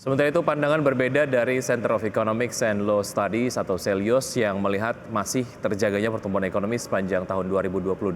Sementara itu pandangan berbeda dari Center of Economics and Law Studies atau CELIOS yang melihat masih terjaganya pertumbuhan ekonomi sepanjang tahun 2022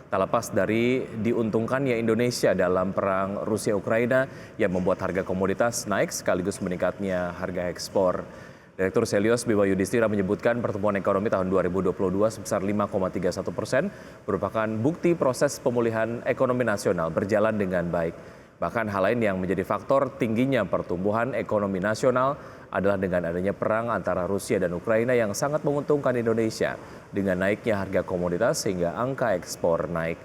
tak lepas dari diuntungkannya Indonesia dalam perang Rusia-Ukraina yang membuat harga komoditas naik sekaligus meningkatnya harga ekspor. Direktur CELIOS Bima Yudhistira menyebutkan pertumbuhan ekonomi tahun 2022 sebesar 5,31% merupakan bukti proses pemulihan ekonomi nasional berjalan dengan baik. Bahkan hal lain yang menjadi faktor tingginya pertumbuhan ekonomi nasional adalah dengan adanya perang antara Rusia dan Ukraina yang sangat menguntungkan Indonesia dengan naiknya harga komoditas sehingga angka ekspor naik.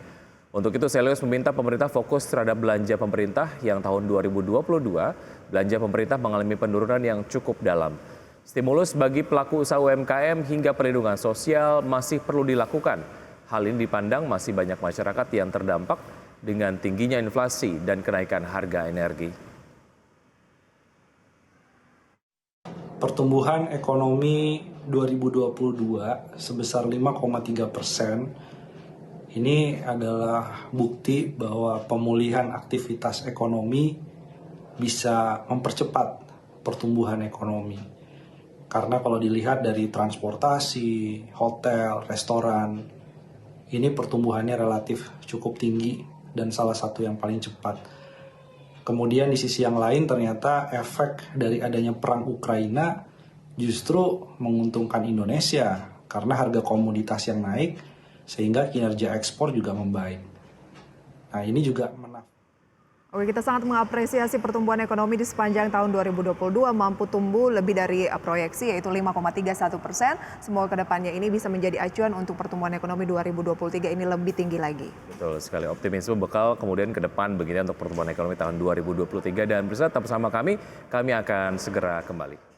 Untuk itu CELIOS meminta pemerintah fokus terhadap belanja pemerintah yang tahun 2022 belanja pemerintah mengalami penurunan yang cukup dalam. Stimulus bagi pelaku usaha UMKM hingga perlindungan sosial masih perlu dilakukan. Hal ini dipandang masih banyak masyarakat yang terdampak dengan tingginya inflasi dan kenaikan harga energi. Pertumbuhan ekonomi 2022 sebesar 5,3%. Ini adalah bukti bahwa pemulihan aktivitas ekonomi bisa mempercepat pertumbuhan ekonomi. Karena kalau dilihat dari transportasi, hotel, restoran, ini pertumbuhannya relatif cukup tinggi dan salah satu yang paling cepat. Kemudian di sisi yang lain ternyata efek dari adanya perang Ukraina justru menguntungkan Indonesia karena harga komoditas yang naik sehingga kinerja ekspor juga membaik. Nah ini juga Oke, kita sangat mengapresiasi pertumbuhan ekonomi di sepanjang tahun 2022 mampu tumbuh lebih dari proyeksi yaitu 5,31%. Semoga kedepannya ini bisa menjadi acuan untuk pertumbuhan ekonomi 2023 ini lebih tinggi lagi. Betul sekali, optimisme bekal kemudian ke depan begini untuk pertumbuhan ekonomi tahun 2023 dan bersama kami akan segera kembali.